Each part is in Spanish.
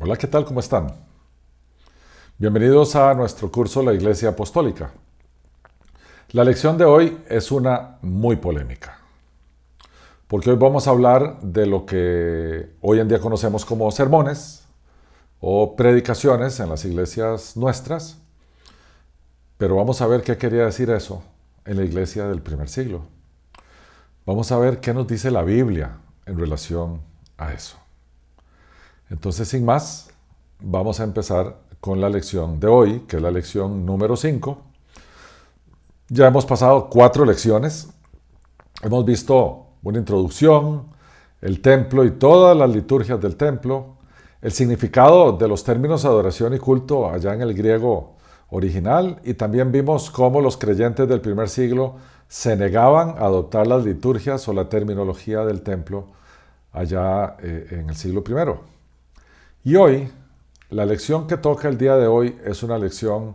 Hola, ¿qué tal? ¿Cómo están? Bienvenidos a nuestro curso La Iglesia Apostólica. La lección de hoy es una muy polémica, porque hoy vamos a hablar de lo que hoy en día conocemos como sermones o predicaciones en las iglesias nuestras, pero vamos a ver qué quería decir eso en la iglesia del primer siglo. Vamos a ver qué nos dice la Biblia en relación a eso. Entonces, sin más, vamos a empezar con la lección de hoy, que es la lección número 5. Ya hemos pasado 4 lecciones. Hemos visto una introducción, el templo y todas las liturgias del templo, el significado de los términos adoración y culto allá en el griego original, y también vimos cómo los creyentes del primer siglo se negaban a adoptar las liturgias o la terminología del templo allá en el siglo I. Y hoy, la lección que toca el día de hoy es una lección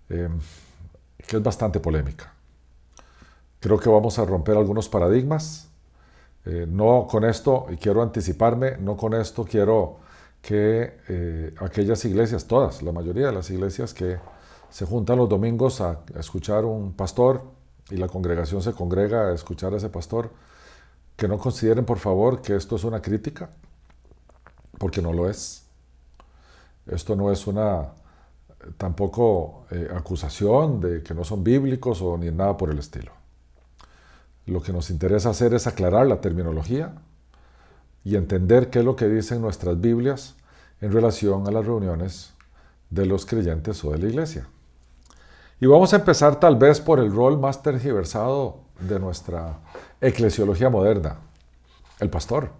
que es bastante polémica. Creo que vamos a romper algunos paradigmas. No con esto, y quiero anticiparme, no con esto quiero que aquellas iglesias, todas, la mayoría de las iglesias que se juntan los domingos a escuchar un pastor y la congregación se congrega a escuchar a ese pastor, que no consideren por favor que esto es una crítica, porque no lo es. Esto no es una tampoco acusación de que no son bíblicos o ni nada por el estilo. Lo que nos interesa hacer es aclarar la terminología y entender qué es lo que dicen nuestras Biblias en relación a las reuniones de los creyentes o de la iglesia. Y vamos a empezar tal vez por el rol más tergiversado de nuestra eclesiología moderna, el pastor.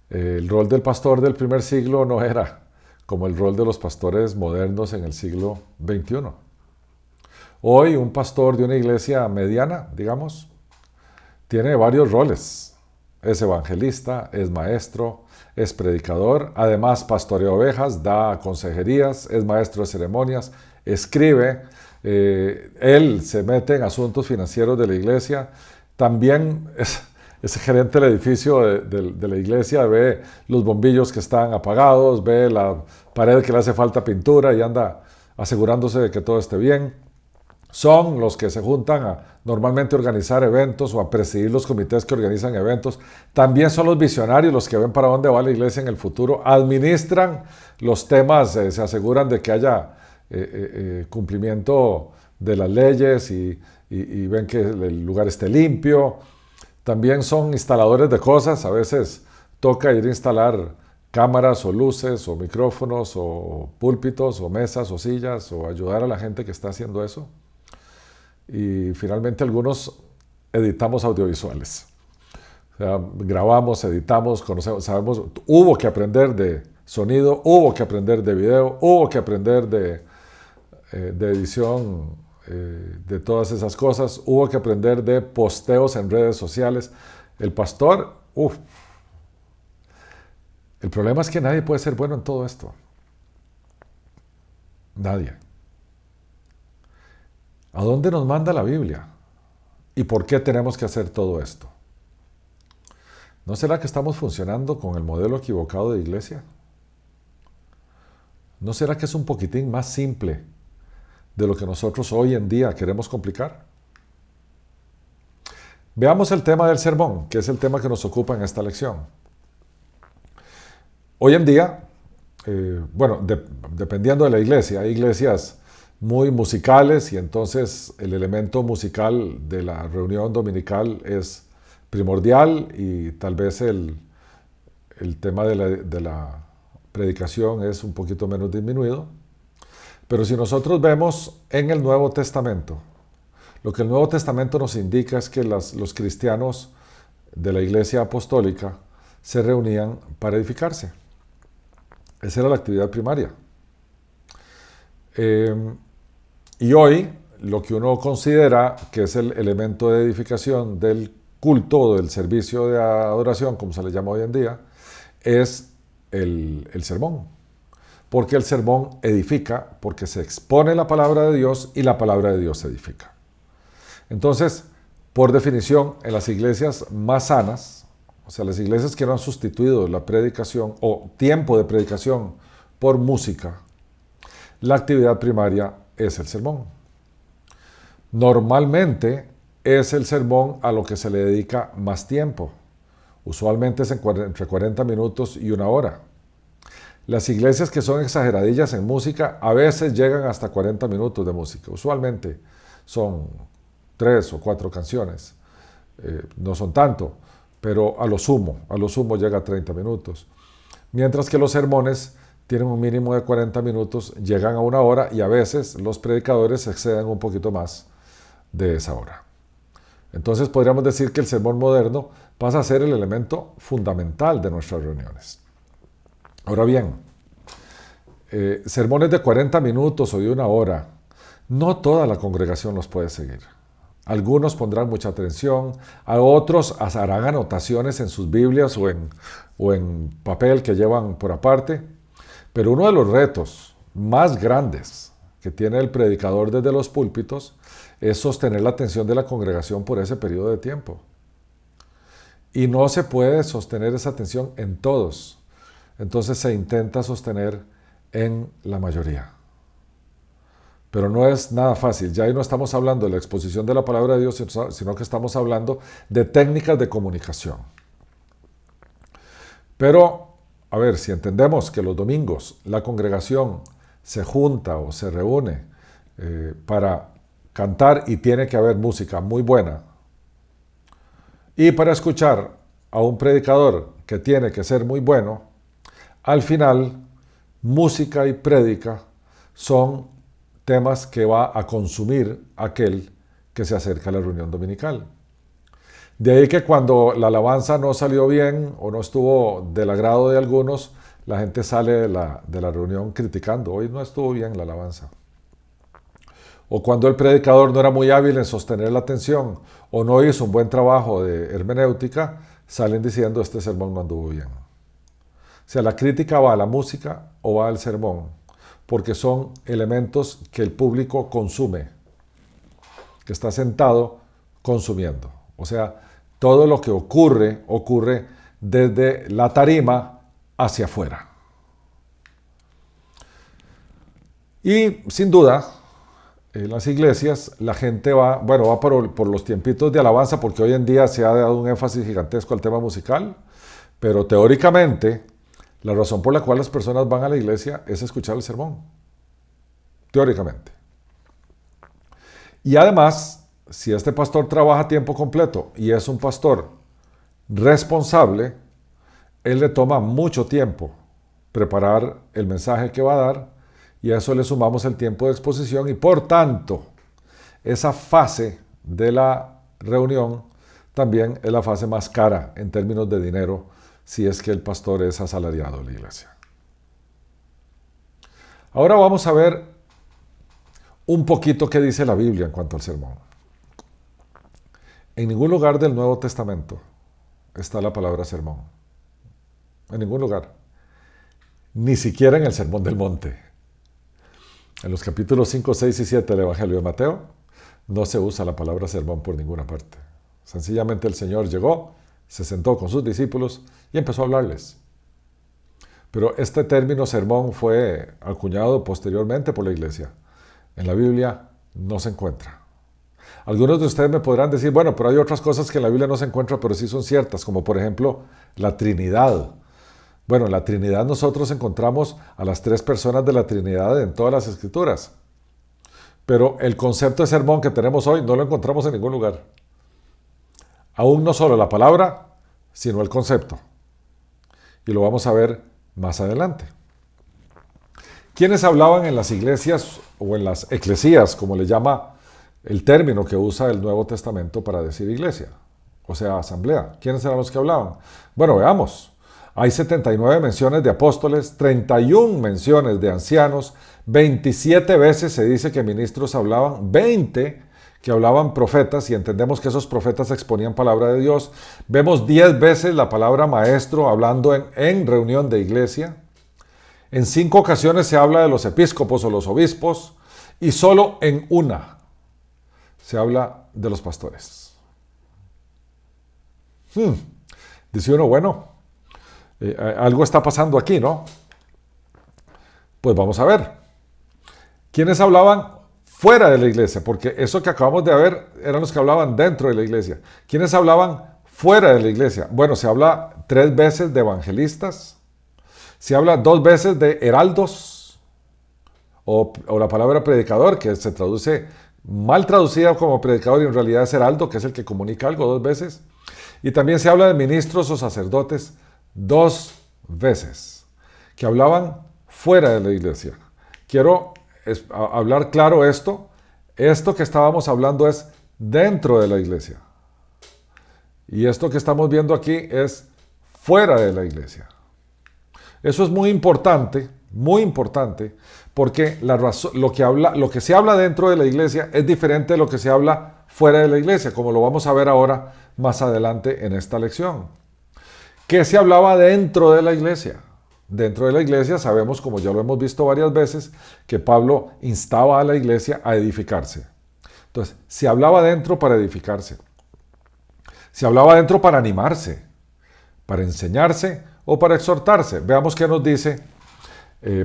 El rol del pastor del primer siglo no era como el rol de los pastores modernos en el siglo XXI. Hoy un pastor de una iglesia mediana, digamos, tiene varios roles. Es evangelista, es maestro, es predicador, además pastorea ovejas, da consejerías, es maestro de ceremonias, escribe, él se mete en asuntos financieros de la iglesia, también es gerente del edificio de la iglesia, ve los bombillos que están apagados, ve la pared que le hace falta pintura y anda asegurándose de que todo esté bien. Son los que se juntan a normalmente organizar eventos o a presidir los comités que organizan eventos. También son los visionarios los que ven para dónde va la iglesia en el futuro. Administran los temas, se aseguran de que haya cumplimiento de las leyes y ven que el lugar esté limpio. También son instaladores de cosas. A veces toca ir a instalar cámaras o luces o micrófonos o púlpitos o mesas o sillas o ayudar a la gente que está haciendo eso. Y finalmente algunos editamos audiovisuales. O sea, grabamos, editamos, conocemos, sabemos, hubo que aprender de sonido, hubo que aprender de video, hubo que aprender de edición de todas esas cosas, hubo que aprender de posteos en redes sociales. El pastor, el problema es que nadie puede ser bueno en todo esto. Nadie. ¿A dónde nos manda la Biblia? ¿Y por qué tenemos que hacer todo esto? ¿No será que estamos funcionando con el modelo equivocado de iglesia? ¿No será que es un poquitín más simple de lo que nosotros hoy en día queremos complicar? Veamos el tema del sermón, que es el tema que nos ocupa en esta lección. Hoy en día, dependiendo de la iglesia, hay iglesias muy musicales y entonces el elemento musical de la reunión dominical es primordial y tal vez el tema de la predicación es un poquito menos disminuido. Pero si nosotros vemos en el Nuevo Testamento, lo que el Nuevo Testamento nos indica es que los cristianos de la iglesia apostólica se reunían para edificarse. Esa era la actividad primaria. Y hoy, lo que uno considera que es el elemento de edificación del culto o del servicio de adoración, como se le llama hoy en día, es el sermón. Porque el sermón edifica, porque se expone la palabra de Dios y la palabra de Dios edifica. Entonces, por definición, en las iglesias más sanas, o sea, las iglesias que no han sustituido la predicación o tiempo de predicación por música, la actividad primaria es el sermón. Normalmente es el sermón a lo que se le dedica más tiempo. Usualmente es entre 40 minutos y una hora. Las iglesias que son exageradillas en música a veces llegan hasta 40 minutos de música. Usualmente son 3 o 4 canciones. No son tanto, pero a lo sumo llega a 30 minutos. Mientras que los sermones tienen un mínimo de 40 minutos, llegan a una hora y a veces los predicadores exceden un poquito más de esa hora. Entonces podríamos decir que el sermón moderno pasa a ser el elemento fundamental de nuestras reuniones. Ahora bien, sermones de 40 minutos o de una hora, no toda la congregación los puede seguir. Algunos pondrán mucha atención, a otros harán anotaciones en sus Biblias o en papel que llevan por aparte. Pero uno de los retos más grandes que tiene el predicador desde los púlpitos es sostener la atención de la congregación por ese periodo de tiempo. Y no se puede sostener esa atención en todos. Entonces se intenta sostener en la mayoría. Pero no es nada fácil. Ya ahí no estamos hablando de la exposición de la palabra de Dios, sino que estamos hablando de técnicas de comunicación. Pero, a ver, si entendemos que los domingos la congregación se junta o se reúne para cantar y tiene que haber música muy buena, y para escuchar a un predicador que tiene que ser muy bueno, al final, música y prédica son temas que va a consumir aquel que se acerca a la reunión dominical. De ahí que cuando la alabanza no salió bien o no estuvo del agrado de algunos, la gente sale de la reunión criticando, hoy no estuvo bien la alabanza. O cuando el predicador no era muy hábil en sostener la atención o no hizo un buen trabajo de hermenéutica, salen diciendo este sermón no anduvo bien. O sea, la crítica va a la música o va al sermón, porque son elementos que el público consume, que está sentado consumiendo. O sea, todo lo que ocurre desde la tarima hacia afuera. Y sin duda, en las iglesias la gente va por los tiempitos de alabanza, porque hoy en día se ha dado un énfasis gigantesco al tema musical, pero teóricamente la razón por la cual las personas van a la iglesia es escuchar el sermón. Teóricamente. Y además, si este pastor trabaja a tiempo completo y es un pastor responsable, él le toma mucho tiempo preparar el mensaje que va a dar y a eso le sumamos el tiempo de exposición y por tanto, esa fase de la reunión también es la fase más cara en términos de dinero si es que el pastor es asalariado de la iglesia. Ahora vamos a ver un poquito qué dice la Biblia en cuanto al sermón. En ningún lugar del Nuevo Testamento está la palabra sermón. En ningún lugar. Ni siquiera en el Sermón del Monte. En los capítulos 5, 6 y 7 del Evangelio de Mateo no se usa la palabra sermón por ninguna parte. Sencillamente el Señor llegó, se sentó con sus discípulos y empezó a hablarles. Pero este término sermón fue acuñado posteriormente por la iglesia. En la Biblia no se encuentra. Algunos de ustedes me podrán decir, bueno, pero hay otras cosas que en la Biblia no se encuentran, pero sí son ciertas, como por ejemplo la Trinidad. Bueno, en la Trinidad nosotros encontramos a las 3 personas de la Trinidad en todas las Escrituras. Pero el concepto de sermón que tenemos hoy no lo encontramos en ningún lugar. Aún no solo la palabra, sino el concepto. Y lo vamos a ver más adelante. ¿Quiénes hablaban en las iglesias o en las eclesías, como le llama el término que usa el Nuevo Testamento para decir iglesia? O sea, asamblea. ¿Quiénes eran los que hablaban? Bueno, veamos. Hay 79 menciones de apóstoles, 31 menciones de ancianos, 27 veces se dice que ministros hablaban, 20 que hablaban profetas, y entendemos que esos profetas exponían palabra de Dios. Vemos 10 veces la palabra maestro hablando en reunión de iglesia. En 5 ocasiones se habla de los episcopos o los obispos, y solo en una se habla de los pastores. Dice uno, bueno, algo está pasando aquí, ¿no? Pues vamos a ver. ¿Quiénes hablaban fuera de la iglesia? Porque eso que acabamos de ver eran los que hablaban dentro de la iglesia. ¿Quiénes hablaban fuera de la iglesia? Bueno, se habla 3 veces de evangelistas, se habla 2 veces de heraldos, o la palabra predicador, que se traduce mal traducida como predicador y en realidad es heraldo, que es el que comunica algo 2 veces. Y también se habla de ministros o sacerdotes 2 veces, que hablaban fuera de la iglesia. Quiero hablar claro esto. Esto que estábamos hablando es dentro de la iglesia. Y esto que estamos viendo aquí es fuera de la iglesia. Eso es muy importante, porque lo que se habla dentro de la iglesia es diferente de lo que se habla fuera de la iglesia, como lo vamos a ver ahora más adelante en esta lección. ¿Qué se hablaba dentro de la iglesia? Dentro de la iglesia sabemos, como ya lo hemos visto varias veces, que Pablo instaba a la iglesia a edificarse. Entonces, se hablaba dentro para edificarse. Se hablaba dentro para animarse, para enseñarse o para exhortarse. Veamos qué nos dice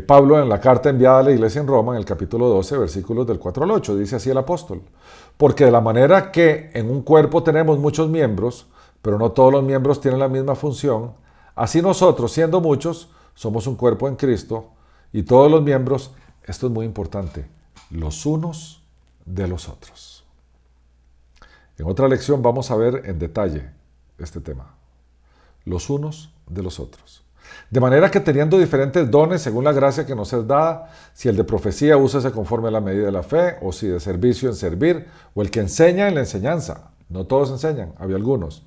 Pablo en la carta enviada a la iglesia en Roma, en el capítulo 12, versículos del 4 al 8. Dice así el apóstol: porque de la manera que en un cuerpo tenemos muchos miembros, pero no todos los miembros tienen la misma función, así nosotros, siendo muchos, somos un cuerpo en Cristo, y todos los miembros, esto es muy importante, los unos de los otros. En otra lección vamos a ver en detalle este tema. Los unos de los otros. De manera que teniendo diferentes dones según la gracia que nos es dada, si el de profecía úsese conforme a la medida de la fe, o si de servicio en servir, o el que enseña en la enseñanza. No todos enseñan, había algunos.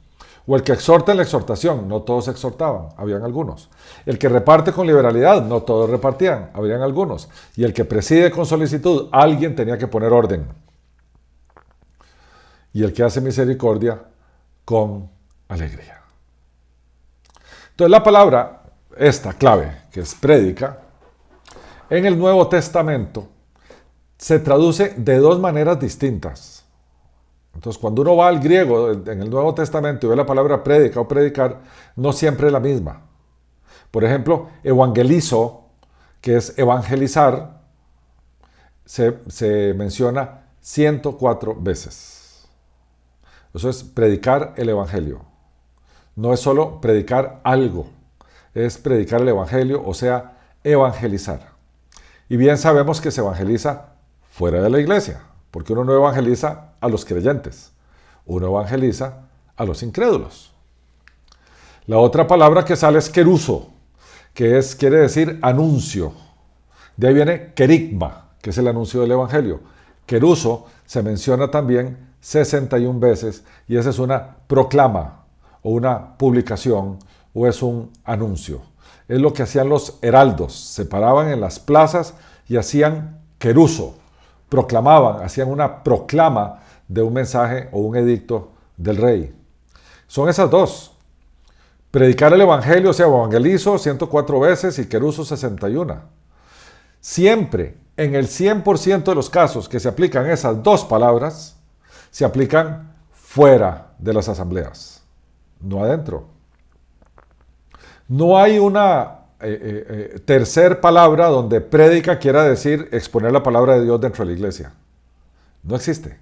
O el que exhorta en la exhortación, no todos exhortaban, habían algunos. El que reparte con liberalidad, no todos repartían, habían algunos. Y el que preside con solicitud, alguien tenía que poner orden. Y el que hace misericordia, con alegría. Entonces la palabra, esta clave, que es prédica, en el Nuevo Testamento se traduce de 2 maneras distintas. Entonces, cuando uno va al griego en el Nuevo Testamento y ve la palabra prédica o predicar, no siempre es la misma. Por ejemplo, evangelizo, que es evangelizar, se menciona 104 veces. Eso es predicar el evangelio. No es solo predicar algo, es predicar el evangelio, o sea, evangelizar. Y bien sabemos que se evangeliza fuera de la iglesia, porque uno no evangeliza a los creyentes, uno evangeliza a los incrédulos. La otra palabra que sale es keruso, que quiere decir anuncio. De ahí viene kerigma, que es el anuncio del evangelio. Keruso se menciona también 61 veces y esa es una proclama o una publicación o es un anuncio. Es lo que hacían los heraldos, se paraban en las plazas y hacían keruso, proclamaban, hacían una proclama de un mensaje o un edicto del rey. Son esas 2. Predicar el evangelio, o sea, evangelizo 104 veces y keruso 61. Siempre, en el 100% de los casos que se aplican esas 2 palabras, se aplican fuera de las asambleas, no adentro. No hay una tercer palabra donde prédica quiera decir exponer la palabra de Dios dentro de la iglesia. No existe.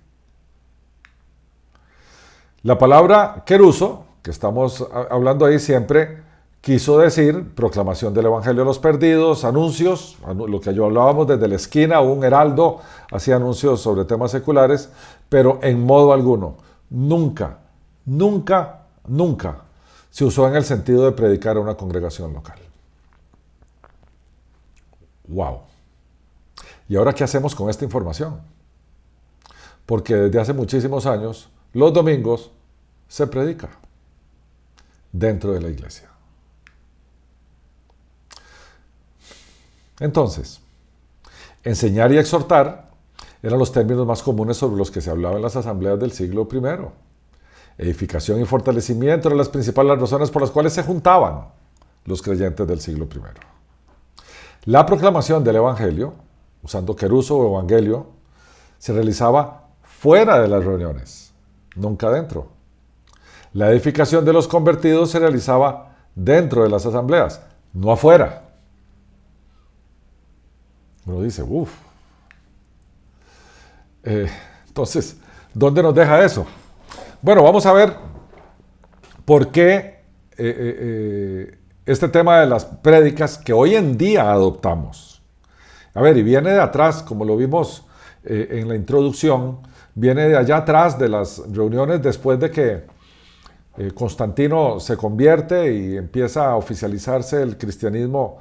La palabra keruso, que estamos hablando ahí siempre, quiso decir proclamación del evangelio a los perdidos, anuncios, lo que yo hablábamos desde la esquina, un heraldo hacía anuncios sobre temas seculares, pero en modo alguno, nunca se usó en el sentido de predicar a una congregación local. ¡Wow! ¿Y ahora qué hacemos con esta información? Porque desde hace muchísimos años, los domingos se predica dentro de la iglesia. Entonces, enseñar y exhortar eran los términos más comunes sobre los que se hablaba en las asambleas del siglo I. Edificación y fortalecimiento eran las principales razones por las cuales se juntaban los creyentes del siglo I. La proclamación del evangelio, usando keruso o evangelio, se realizaba fuera de las reuniones, nunca dentro. La edificación de los convertidos se realizaba dentro de las asambleas, no afuera. Uno dice, uff. Entonces, ¿dónde nos deja eso? Bueno, vamos a ver por qué este tema de las prédicas que hoy en día adoptamos. A ver, y viene de atrás, como lo vimos en la introducción, viene de allá atrás de las reuniones después de que Constantino se convierte y empieza a oficializarse el cristianismo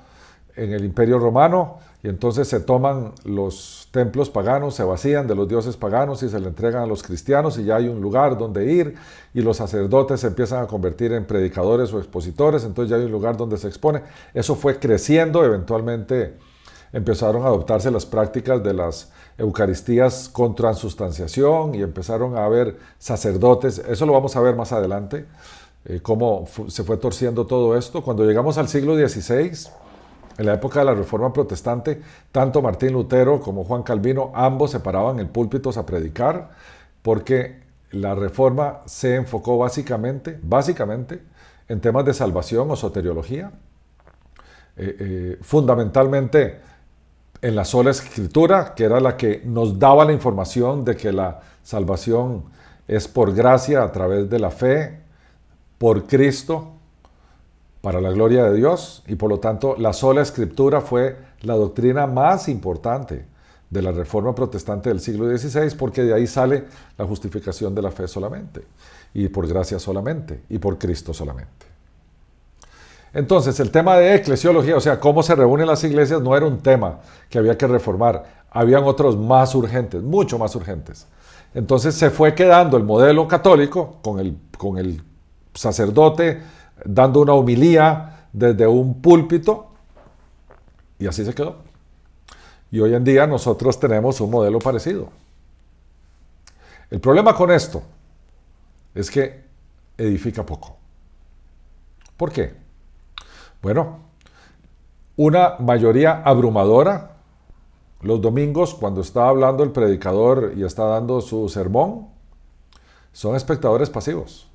en el Imperio Romano, y entonces se toman los templos paganos, se vacían de los dioses paganos y se le entregan a los cristianos, y ya hay un lugar donde ir, y los sacerdotes se empiezan a convertir en predicadores o expositores, entonces ya hay un lugar donde se expone. Eso fue creciendo, eventualmente empezaron a adoptarse las prácticas de las Eucaristías con transustanciación y empezaron a haber sacerdotes. Eso lo vamos a ver más adelante, cómo se fue torciendo todo esto. Cuando llegamos al siglo XVI, en la época de la Reforma Protestante, tanto Martín Lutero como Juan Calvino, ambos se paraban en púlpitos a predicar, porque la Reforma se enfocó básicamente en temas de salvación o soteriología, fundamentalmente en la sola Escritura, que era la que nos daba la información de que la salvación es por gracia a través de la fe, por Cristo, para la gloria de Dios, y por lo tanto la sola Escritura fue la doctrina más importante de la Reforma Protestante del siglo XVI, porque de ahí sale la justificación de la fe solamente, y por gracia solamente, y por Cristo solamente. Entonces, el tema de eclesiología, o sea, cómo se reúnen las iglesias, no era un tema que había que reformar. Habían otros más urgentes, mucho más urgentes. Entonces se fue quedando el modelo católico con el sacerdote dando una homilía desde un púlpito, y así se quedó. Y hoy en día nosotros tenemos un modelo parecido. El problema con esto es que edifica poco. ¿Por qué? Bueno, una mayoría abrumadora, los domingos, cuando está hablando el predicador y está dando su sermón, son espectadores pasivos.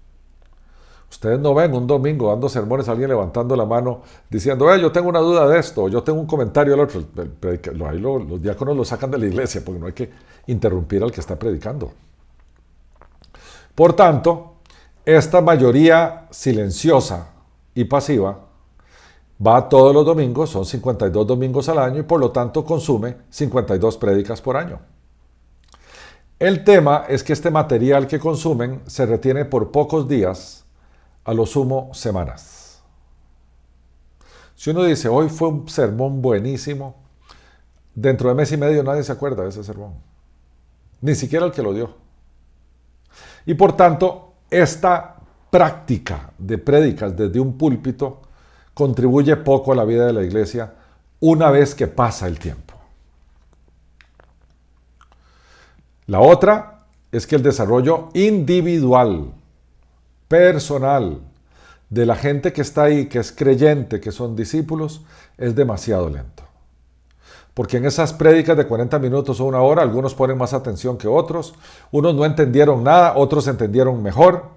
Ustedes no ven un domingo dando sermones a alguien levantando la mano diciendo, yo tengo una duda de esto, yo tengo un comentario del otro. Ahí los diáconos lo sacan de la iglesia porque no hay que interrumpir al que está predicando. Por tanto, esta mayoría silenciosa y pasiva va todos los domingos, son 52 domingos al año, y por lo tanto consume 52 prédicas por año. El tema es que este material que consumen se retiene por pocos días, a lo sumo semanas. Si uno dice, hoy fue un sermón buenísimo, dentro de mes y medio nadie se acuerda de ese sermón, ni siquiera el que lo dio. Y por tanto, esta práctica de prédicas desde un púlpito contribuye poco a la vida de la iglesia una vez que pasa el tiempo. La otra es que el desarrollo individual, personal, de la gente que está ahí, que es creyente, que son discípulos, es demasiado lento. Porque en esas prédicas de 40 minutos o una hora, algunos ponen más atención que otros, unos no entendieron nada, otros entendieron mejor,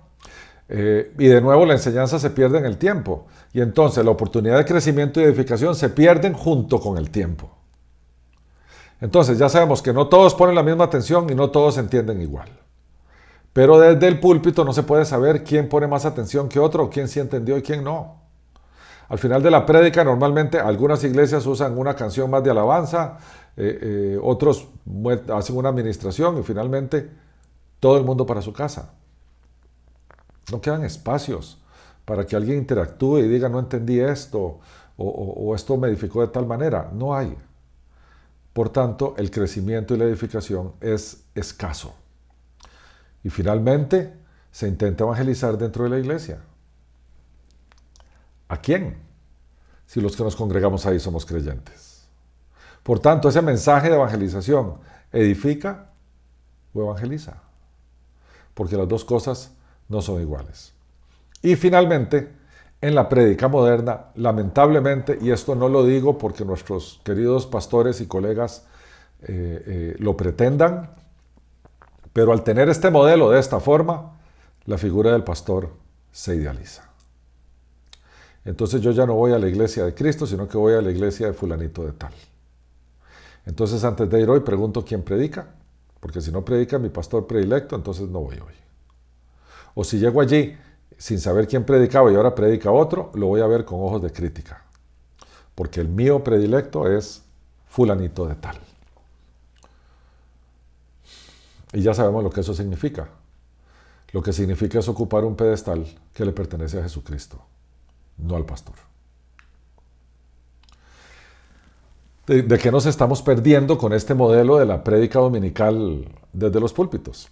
y de nuevo la enseñanza se pierde en el tiempo, y entonces la oportunidad de crecimiento y edificación se pierden junto con el tiempo. Entonces ya sabemos que no todos ponen la misma atención y no todos entienden igual. Pero desde el púlpito no se puede saber quién pone más atención que otro, o quién sí entendió y quién no. Al final de la prédica, normalmente algunas iglesias usan una canción más de alabanza, otros hacen una administración y finalmente todo el mundo para su casa. No quedan espacios para que alguien interactúe y diga, no entendí esto, o esto me edificó de tal manera. No hay. Por tanto, el crecimiento y la edificación es escaso. Y finalmente, se intenta evangelizar dentro de la iglesia. ¿A quién? Si los que nos congregamos ahí somos creyentes. Por tanto, ese mensaje de evangelización, ¿edifica o evangeliza? Porque las dos cosas no son iguales. Y finalmente, en la prédica moderna, lamentablemente, y esto no lo digo porque nuestros queridos pastores y colegas lo pretendan, pero al tener este modelo de esta forma, la figura del pastor se idealiza. Entonces yo ya no voy a la iglesia de Cristo, sino que voy a la iglesia de fulanito de tal. Entonces antes de ir hoy pregunto quién predica, porque si no predica mi pastor predilecto, entonces no voy hoy. O si llego allí sin saber quién predicaba y ahora predica otro, lo voy a ver con ojos de crítica, porque el mío predilecto es fulanito de tal. Y ya sabemos lo que eso significa. Lo que significa es ocupar un pedestal que le pertenece a Jesucristo, no al pastor. ¿De qué nos estamos perdiendo con este modelo de la prédica dominical desde los púlpitos?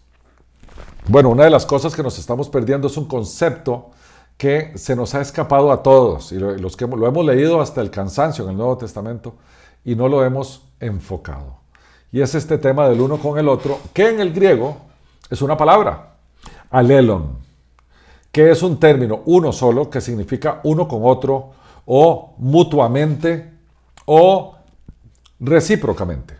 Bueno, una de las cosas que nos estamos perdiendo es un concepto que se nos ha escapado a todos, y los que lo hemos leído hasta el cansancio en el Nuevo Testamento, y no lo hemos enfocado. Y es este tema del uno con el otro, que en el griego es una palabra, alelon, que es un término uno solo, que significa uno con otro, o mutuamente, o recíprocamente.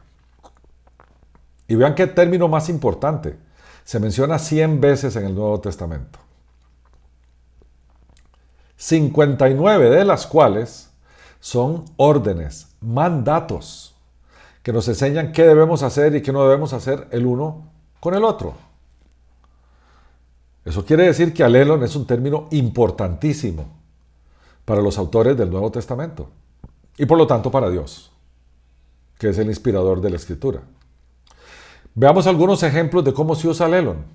Y vean qué término más importante. Se menciona 100 veces en el Nuevo Testamento. 59 de las cuales son órdenes, mandatos, que nos enseñan qué debemos hacer y qué no debemos hacer el uno con el otro. Eso quiere decir que alelon es un término importantísimo para los autores del Nuevo Testamento y por lo tanto para Dios, que es el inspirador de la Escritura. Veamos algunos ejemplos de cómo se usa alelon.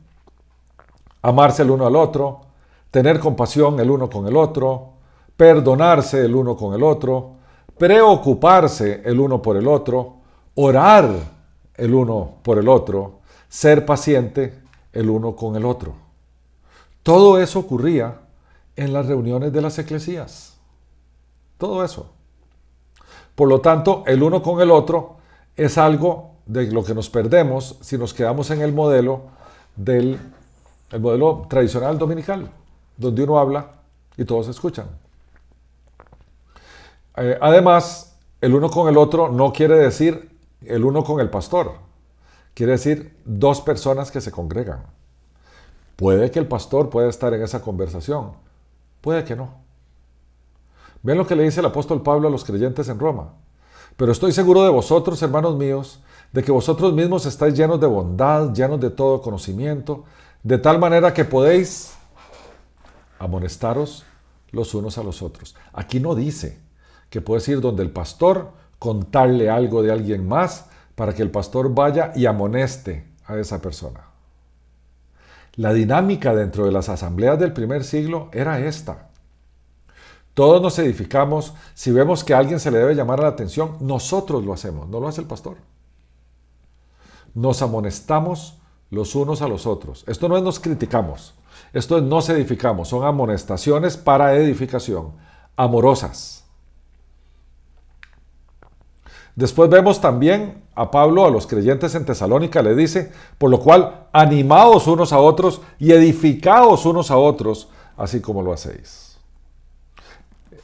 Amarse el uno al otro, tener compasión el uno con el otro, perdonarse el uno con el otro, preocuparse el uno por el otro, orar el uno por el otro, ser paciente el uno con el otro. Todo eso ocurría en las reuniones de las eclesías. Todo eso. Por lo tanto, el uno con el otro es algo de lo que nos perdemos si nos quedamos en el modelo modelo tradicional dominical, donde uno habla y todos escuchan. Además, el uno con el otro no quiere decir el uno con el pastor. Quiere decir dos personas que se congregan. Puede que el pastor pueda estar en esa conversación, puede que no. Ven lo que le dice el apóstol Pablo a los creyentes en Roma. Pero estoy seguro de vosotros, hermanos míos, de que vosotros mismos estáis llenos de bondad, llenos de todo conocimiento, de tal manera que podéis amonestaros los unos a los otros. Aquí no dice que puedes ir donde el pastor, contarle algo de alguien más, para que el pastor vaya y amoneste a esa persona. La dinámica dentro de las asambleas del primer siglo era esta. Todos nos edificamos, si vemos que a alguien se le debe llamar la atención, nosotros lo hacemos, no lo hace el pastor. Nos amonestamos los unos a los otros. Esto no es nos criticamos, esto es nos edificamos, son amonestaciones para edificación, amorosas. Después vemos también a Pablo, a los creyentes en Tesalónica, le dice, por lo cual, animaos unos a otros y edificaos unos a otros, así como lo hacéis.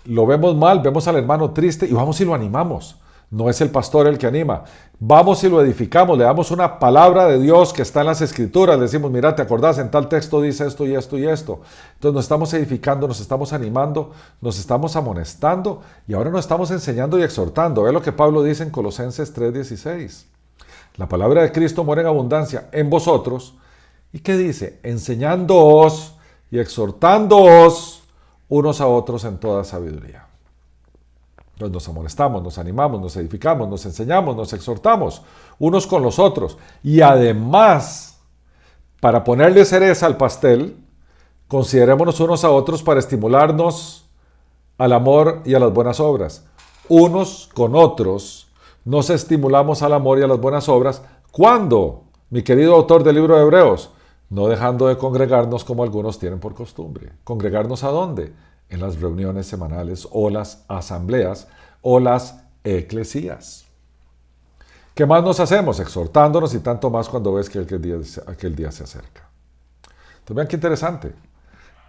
Lo vemos mal, vemos al hermano triste y vamos y lo animamos. No es el pastor el que anima. Vamos y lo edificamos, le damos una palabra de Dios que está en las Escrituras. Le decimos, mira, ¿te acordás? En tal texto dice esto y esto y esto. Entonces nos estamos edificando, nos estamos animando, nos estamos amonestando y ahora nos estamos enseñando y exhortando. Ve lo que Pablo dice en Colosenses 3:16. La palabra de Cristo mora en abundancia en vosotros. ¿Y qué dice? Enseñándoos y exhortándoos unos a otros en toda sabiduría. Entonces nos amonestamos, nos animamos, nos edificamos, nos enseñamos, nos exhortamos unos con los otros. Y además, para ponerle cereza al pastel, considerémonos unos a otros para estimularnos al amor y a las buenas obras. Unos con otros nos estimulamos al amor y a las buenas obras. ¿Cuándo? Mi querido autor del libro de Hebreos, no dejando de congregarnos como algunos tienen por costumbre. ¿Congregarnos a dónde? En las reuniones semanales o las asambleas o las eclesías. ¿Qué más nos hacemos? Exhortándonos y tanto más cuando ves que aquel día se acerca. Entonces vean qué interesante.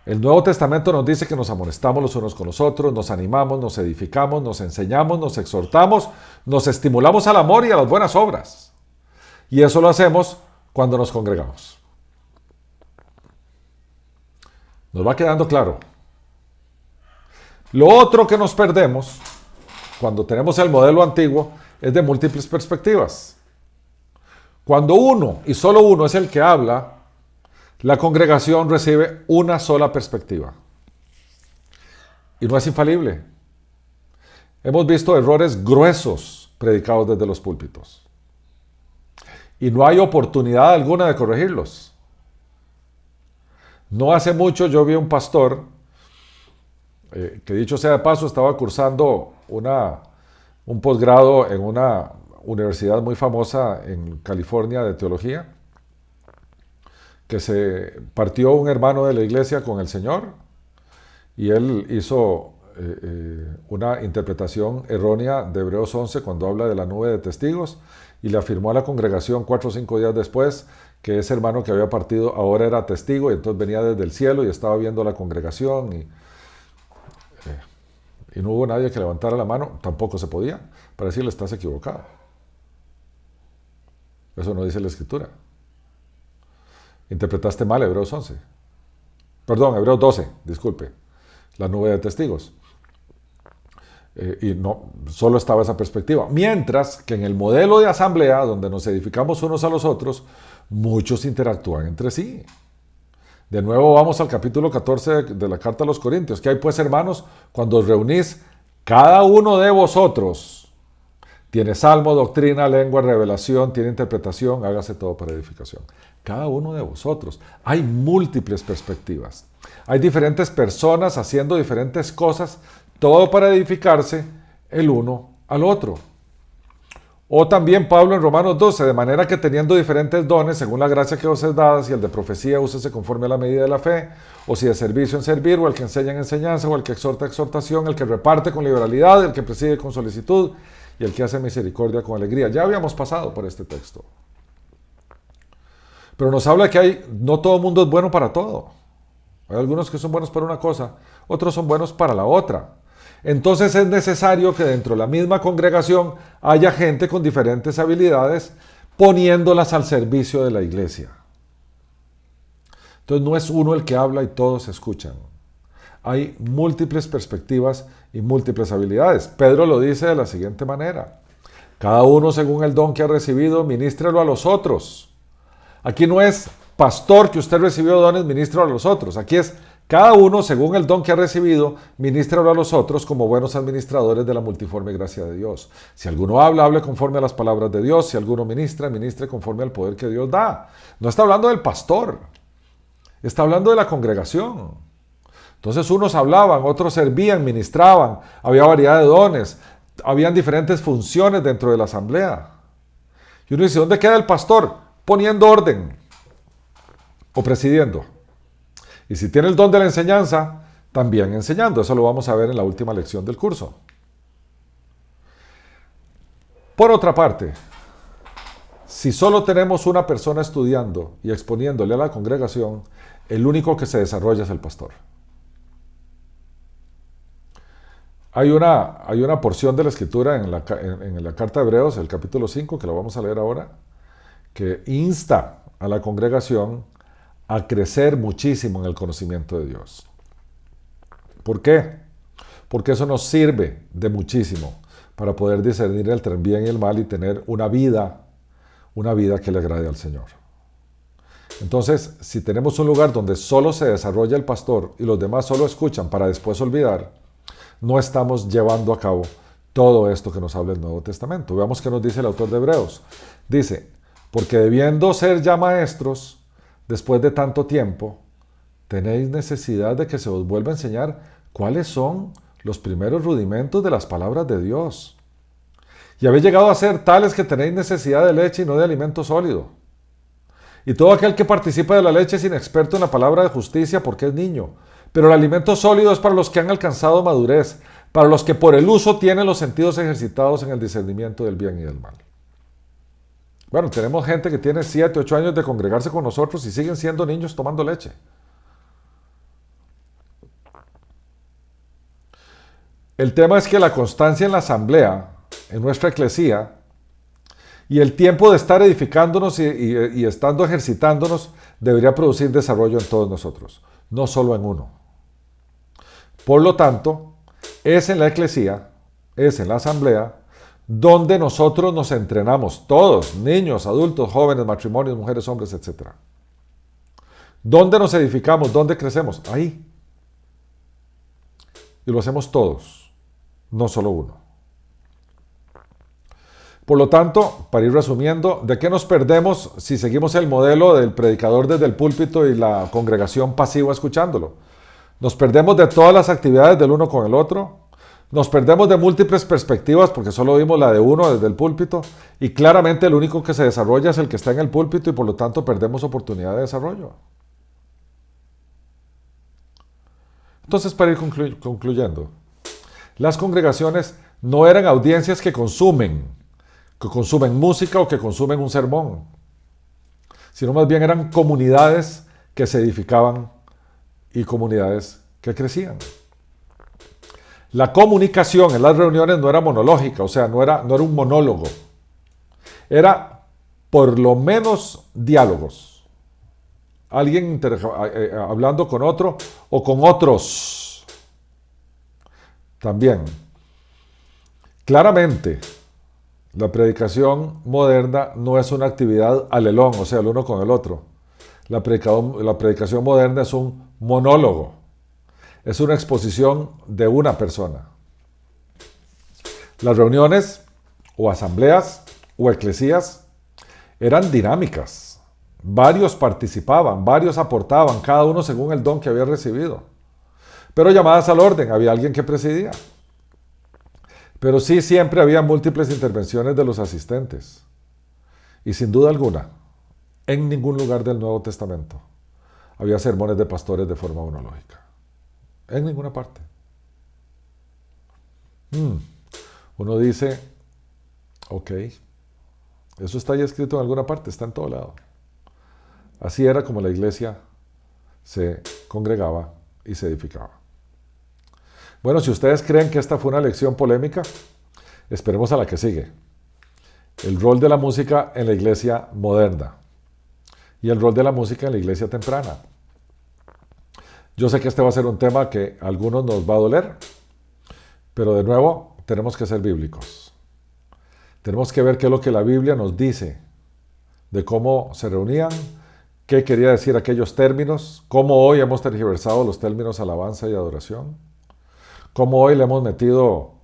El Nuevo Testamento nos dice que nos amonestamos los unos con los otros, nos animamos, nos edificamos, nos enseñamos, nos exhortamos, nos estimulamos al amor y a las buenas obras. Y eso lo hacemos cuando nos congregamos. Nos va quedando claro. Lo otro que nos perdemos cuando tenemos el modelo antiguo es de múltiples perspectivas. Cuando uno y solo uno es el que habla, la congregación recibe una sola perspectiva. Y no es infalible. Hemos visto errores gruesos predicados desde los púlpitos. Y no hay oportunidad alguna de corregirlos. No hace mucho yo vi un pastor, que dicho sea de paso, estaba cursando un posgrado en una universidad muy famosa en California de teología, que se partió un hermano de la iglesia con el Señor y él hizo una interpretación errónea de Hebreos 11 cuando habla de la nube de testigos y le afirmó a la congregación 4 o 5 días después que ese hermano que había partido ahora era testigo y entonces venía desde el cielo y estaba viendo a la congregación y no hubo nadie que levantara la mano, tampoco se podía, para decirle estás equivocado. Eso no dice la Escritura. Interpretaste mal Hebreos 11. Perdón, Hebreos 12, disculpe. La nube de testigos. Y no, solo estaba esa perspectiva. Mientras que en el modelo de asamblea, donde nos edificamos unos a los otros, muchos interactúan entre sí. De nuevo vamos al capítulo 14 de la carta a los Corintios. ¿Qué hay pues, hermanos? Cuando os reunís, cada uno de vosotros tiene salmo, doctrina, lengua, revelación, tiene interpretación, hágase todo para edificación. Cada uno de vosotros. Hay múltiples perspectivas. Hay diferentes personas haciendo diferentes cosas, todo para edificarse el uno al otro. O también Pablo en Romanos 12, de manera que teniendo diferentes dones, según la gracia que os es dada, si el de profecía úsese conforme a la medida de la fe, o si de servicio en servir, o el que enseña en enseñanza, o el que exhorta exhortación, el que reparte con liberalidad, el que preside con solicitud, y el que hace misericordia con alegría. Ya habíamos pasado por este texto. Pero nos habla que no todo el mundo es bueno para todo. Hay algunos que son buenos para una cosa, otros son buenos para la otra. Entonces es necesario que dentro de la misma congregación haya gente con diferentes habilidades poniéndolas al servicio de la iglesia. Entonces no es uno el que habla y todos escuchan. Hay múltiples perspectivas y múltiples habilidades. Pedro lo dice de la siguiente manera: cada uno según el don que ha recibido, ministrelo a los otros. Aquí no es pastor que usted recibió dones, ministrelo a los otros. Aquí es cada uno según el don que ha recibido, ministrelo a los otros como buenos administradores de la multiforme gracia de Dios. Si alguno habla, hable conforme a las palabras de Dios. Si alguno ministra, ministre conforme al poder que Dios da. No está hablando del pastor, está hablando de la congregación. Entonces unos hablaban, otros servían, ministraban, había variedad de dones, habían diferentes funciones dentro de la asamblea. Y uno dice, ¿dónde queda el pastor? Poniendo orden o presidiendo. Y si tiene el don de la enseñanza, también enseñando. Eso lo vamos a ver en la última lección del curso. Por otra parte, si solo tenemos una persona estudiando y exponiéndole a la congregación, el único que se desarrolla es el pastor. Hay una porción de la Escritura en la carta de Hebreos, el capítulo 5, que la vamos a leer ahora, que insta a la congregación a crecer muchísimo en el conocimiento de Dios. ¿Por qué? Porque eso nos sirve de muchísimo para poder discernir entre el bien y el mal y tener una vida que le agrade al Señor. Entonces, si tenemos un lugar donde solo se desarrolla el pastor y los demás solo escuchan para después olvidar, no estamos llevando a cabo todo esto que nos habla el Nuevo Testamento. Veamos qué nos dice el autor de Hebreos. Dice, porque debiendo ser ya maestros, después de tanto tiempo, tenéis necesidad de que se os vuelva a enseñar cuáles son los primeros rudimentos de las palabras de Dios. Y habéis llegado a ser tales que tenéis necesidad de leche y no de alimento sólido. Y todo aquel que participa de la leche es inexperto en la palabra de justicia porque es niño. Pero el alimento sólido es para los que han alcanzado madurez, para los que por el uso tienen los sentidos ejercitados en el discernimiento del bien y del mal. Bueno, tenemos gente que tiene 7, 8 años de congregarse con nosotros y siguen siendo niños tomando leche. El tema es que la constancia en la asamblea, en nuestra eclesía, y el tiempo de estar edificándonos y estando ejercitándonos, debería producir desarrollo en todos nosotros, no solo en uno. Por lo tanto, es en la eclesía, es en la asamblea, donde nosotros nos entrenamos, todos, niños, adultos, jóvenes, matrimonios, mujeres, hombres, etc. ¿Dónde nos edificamos? ¿Dónde crecemos? Ahí. Y lo hacemos todos, no solo uno. Por lo tanto, para ir resumiendo, ¿de qué nos perdemos si seguimos el modelo del predicador desde el púlpito y la congregación pasiva escuchándolo? Nos perdemos de todas las actividades del uno con el otro. Nos perdemos de múltiples perspectivas porque solo vimos la de uno desde el púlpito y claramente el único que se desarrolla es el que está en el púlpito y por lo tanto perdemos oportunidad de desarrollo. Entonces, para ir concluyendo, las congregaciones no eran audiencias que consumen música o que consumen un sermón, sino más bien eran comunidades que se edificaban y comunidades que crecían. La comunicación en las reuniones no era monológica, o sea, no era un monólogo. Era por lo menos diálogos. Alguien hablando con otro o con otros. También. Claramente, la predicación moderna no es una actividad alelón, o sea, el uno con el otro. La predicación moderna es un monólogo. Es una exposición de una persona. Las reuniones o asambleas o eclesías eran dinámicas. Varios participaban, varios aportaban, cada uno según el don que había recibido. Pero llamadas al orden, había alguien que presidía. Pero sí siempre había múltiples intervenciones de los asistentes. Y sin duda alguna, en ningún lugar del Nuevo Testamento había sermones de pastores de forma monológica. En ninguna parte. Uno dice, ok, eso está ya escrito en alguna parte, está en todo lado. Así era como la iglesia se congregaba y se edificaba. Bueno, si ustedes creen que esta fue una lección polémica, esperemos a la que sigue. El rol de la música en la iglesia moderna y el rol de la música en la iglesia temprana. Yo sé que este va a ser un tema que a algunos nos va a doler, pero de nuevo tenemos que ser bíblicos. Tenemos que ver qué es lo que la Biblia nos dice de cómo se reunían, qué quería decir aquellos términos, cómo hoy hemos tergiversado los términos alabanza y adoración, cómo hoy le hemos metido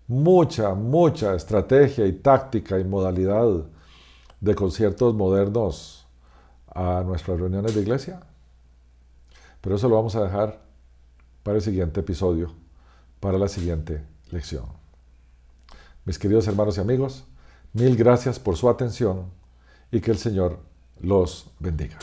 mucha estrategia y táctica y modalidad de conciertos modernos a nuestras reuniones de iglesia. Pero eso lo vamos a dejar para el siguiente episodio, para la siguiente lección. Mis queridos hermanos y amigos, mil gracias por su atención y que el Señor los bendiga.